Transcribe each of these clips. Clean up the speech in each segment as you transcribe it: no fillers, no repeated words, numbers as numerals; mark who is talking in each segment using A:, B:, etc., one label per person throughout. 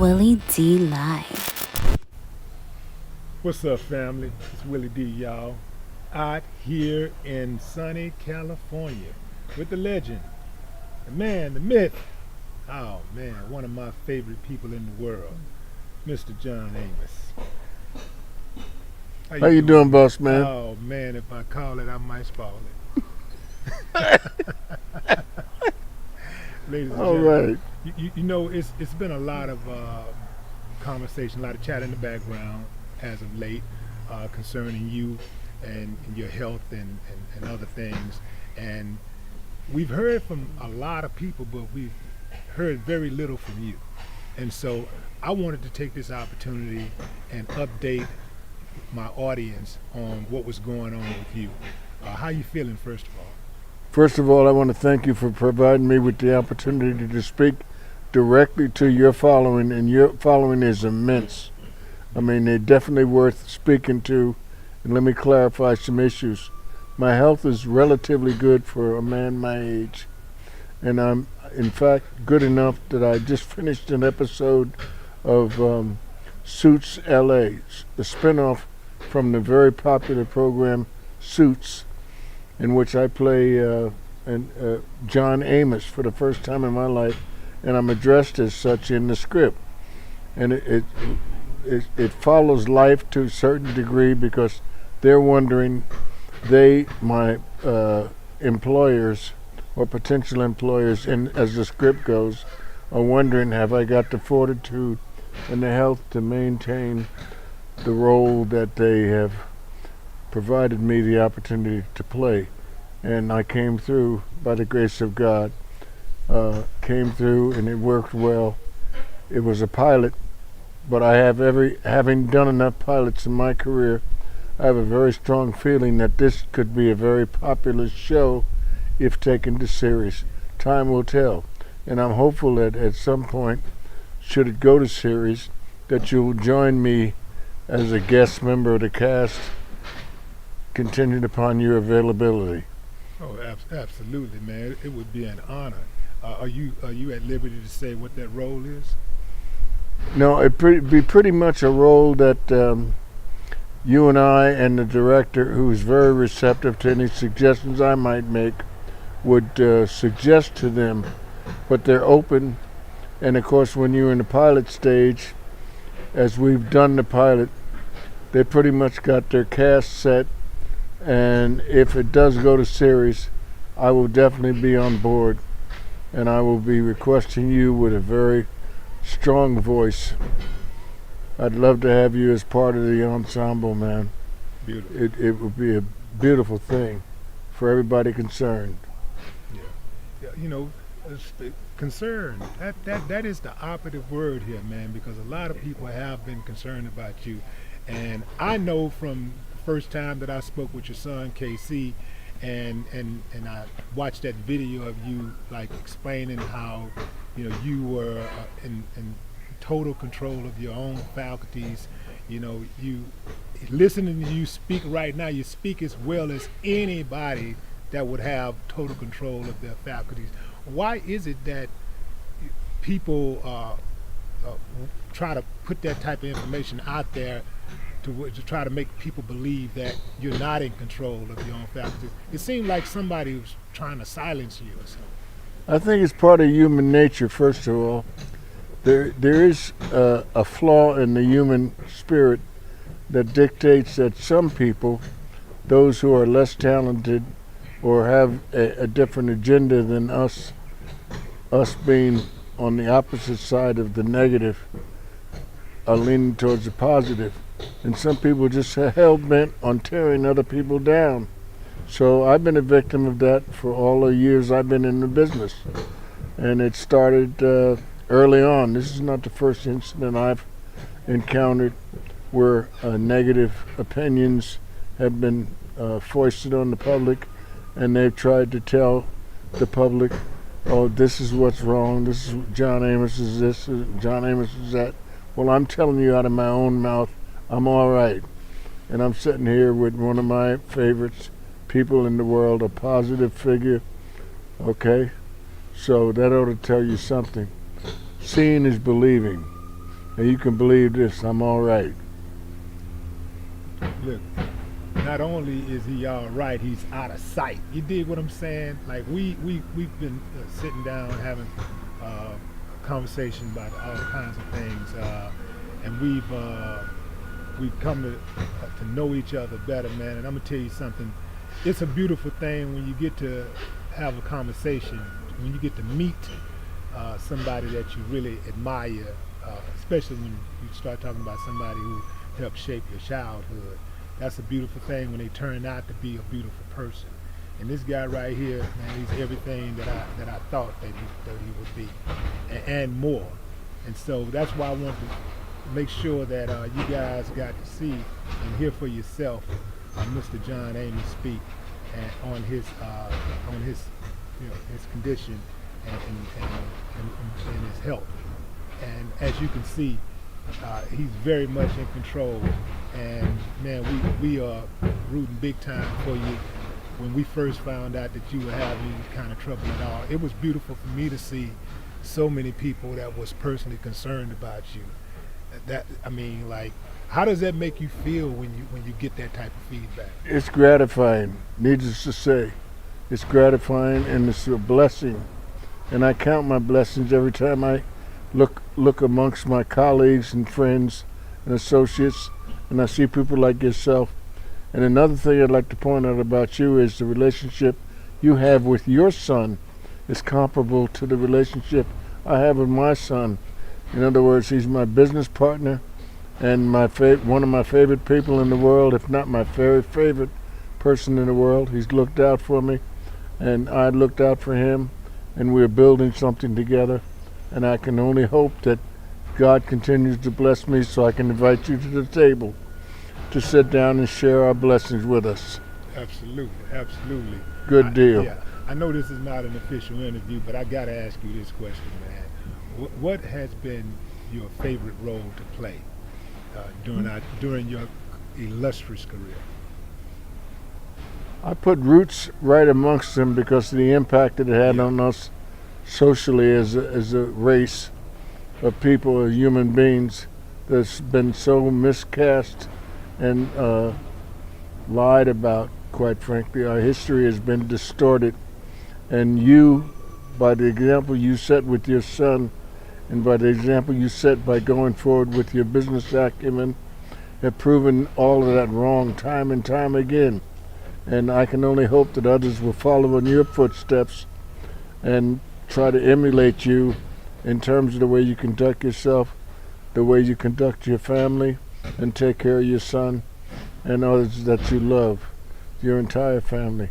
A: Willie D Live.
B: What's up, family? It's Willie D, y'all. Out here in sunny California with the legend, the man, the myth. Oh man, one of my favorite people in the world, Mr. John Amos.
C: How you doing, boss man?
B: Oh man, if I call it, I might spoil it. Ladies and
C: All
B: gentlemen,
C: right.
B: you know, it's been a lot of conversation, a lot of chat in the background as of late concerning you and your health and other things. And we've heard from a lot of people, but we've heard very little from you. And so I wanted to take this opportunity and update my audience on what was going on with you. How you feeling, first of all?
C: First of all, I want to thank you for providing me with the opportunity to speak directly to your following, and your following is immense. I mean, they're definitely worth speaking to. And let me clarify some issues. My health is relatively good for a man my age. And I'm, in fact, good enough that I just finished an episode of Suits LA, the spinoff from the very popular program Suits, in which I play John Amos for the first time in my life, and I'm addressed as such in the script. And it follows life to a certain degree because they're wondering, my employers or potential employers, as the script goes, are wondering, have I got the fortitude and the health to maintain the role that they have provided me the opportunity to play. And I came through by the grace of God, came through, and it worked well. It was a pilot, but I have having done enough pilots in my career, I have a very strong feeling that this could be a very popular show if taken to series. Time will tell. And I'm hopeful that at some point, should it go to series, that you'll join me as a guest member of the cast, contingent upon your availability.
B: Oh, absolutely, man. It would be an honor. Are you at liberty to say what that role is?
C: No, it'd be pretty much a role that you and I and the director, who's very receptive to any suggestions I might make, would suggest to them. But they're open, and of course when you're in the pilot stage, as we've done the pilot, they pretty much got their cast set, and if it does go to series, I will definitely be on board, and I will be requesting you with a very strong voice. I'd love to have you as part of the ensemble, man.
B: Beautiful.
C: It would be a beautiful thing for everybody concerned.
B: Yeah, you know, concern. That is the operative word here, man, because a lot of people have been concerned about you. And I know from the first time that I spoke with your son, KC, and I watched that video of you, like, explaining how, you know, you were in total control of your own faculties. You know, you listening to you speak right now, you speak as well as anybody that would have total control of their faculties. Why is it that people try to put that type of information out there to try to make people believe that you're not in control of your own faculties? It seemed like somebody was trying to silence you or something.
C: I think it's part of human nature, first of all. There is a flaw in the human spirit that dictates that some people, those who are less talented or have a different agenda than us being on the opposite side of the negative, are leaning towards the positive. And some people just are hell-bent on tearing other people down. So I've been a victim of that for all the years I've been in the business. And it started early on. This is not the first incident I've encountered where negative opinions have been foisted on the public, and they've tried to tell the public, oh, this is what's wrong, this is John Amos is this, John Amos is that. Well, I'm telling you out of my own mouth, I'm all right. And I'm sitting here with one of my favorites, people in the world, a positive figure, okay? So that ought to tell you something. Seeing is believing. And you can believe this, I'm all right.
B: Look, not only is he all right, he's out of sight. You dig what I'm saying? Like we've been sitting down having conversation about all kinds of things, and we've come to know each other better, man. And I'm gonna tell you something. It's a beautiful thing when you get to have a conversation, when you get to meet somebody that you really admire, especially when you start talking about somebody who helped shape your childhood. That's a beautiful thing when they turn out to be a beautiful person. And this guy right here, man, he's everything that I thought that he would be, and more. And so that's why I want to make sure that you guys got to see and hear for yourself Mr. John Amos speak and on his his condition and his health. And as you can see, he's very much in control. And man, we are rooting big time for you. When we first found out that you were having any kind of trouble at all, it was beautiful for me to see so many people that was personally concerned about you. Like, how does that make you feel when you get that type of feedback?
C: It's gratifying, needless to say. It's gratifying and it's a blessing. And I count my blessings every time I look amongst my colleagues and friends and associates, and I see people like yourself. And another thing I'd like to point out about you is the relationship you have with your son is comparable to the relationship I have with my son. In other words, he's my business partner and one of my favorite people in the world, if not my very favorite person in the world. He's looked out for me, and I looked out for him, and we're building something together. And I can only hope that God continues to bless me so I can invite you to the table to sit down and share our blessings with us.
B: Absolutely, absolutely.
C: Good deal.
B: Yeah, I know this is not an official interview, but I got to ask you this question, man. What has been your favorite role to play during your illustrious career?
C: I put Roots right amongst them because of the impact that it had on us socially as a race of people, of human beings, that's been so miscast and lied about, quite frankly. Our history has been distorted. And you, by the example you set with your son, and by the example you set by going forward with your business acumen, have proven all of that wrong time and time again. And I can only hope that others will follow in your footsteps and try to emulate you in terms of the way you conduct yourself, the way you conduct your family, and take care of your son and others that you love, your entire family.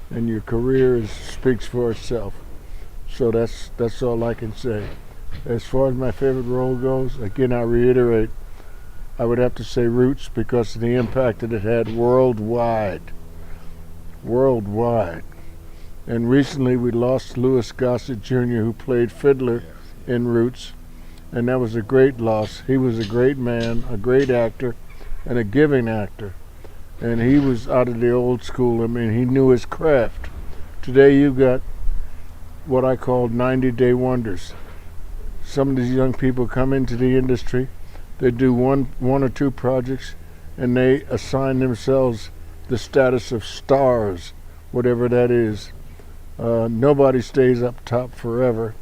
C: And your career speaks for itself. So that's all I can say. As far as my favorite role goes, again, I reiterate, I would have to say Roots because of the impact that it had worldwide. Worldwide. And recently we lost Louis Gossett Jr., who played fiddler in Roots, and that was a great loss. He was a great man, a great actor, and a giving actor. And he was out of the old school. I mean, he knew his craft. Today you got what I call 90-day wonders. Some of these young people come into the industry, they do one or two projects, and they assign themselves the status of stars, whatever that is. Nobody stays up top forever.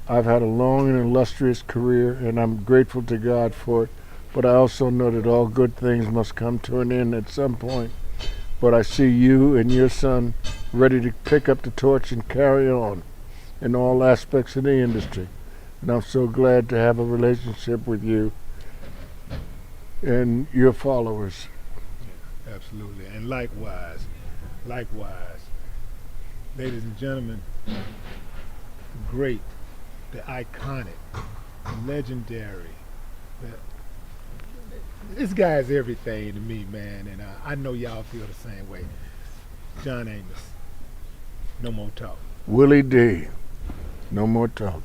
C: I've had a long and illustrious career, and I'm grateful to God for it. But I also know that all good things must come to an end at some point. But I see you and your son ready to pick up the torch and carry on in all aspects of the industry. And I'm so glad to have a relationship with you and your followers.
B: Absolutely. And likewise, ladies and gentlemen, the great, the iconic, the legendary, this guy is everything to me, man, and I know y'all feel the same way. John Amos, no more talk.
C: Willie D, no more talk.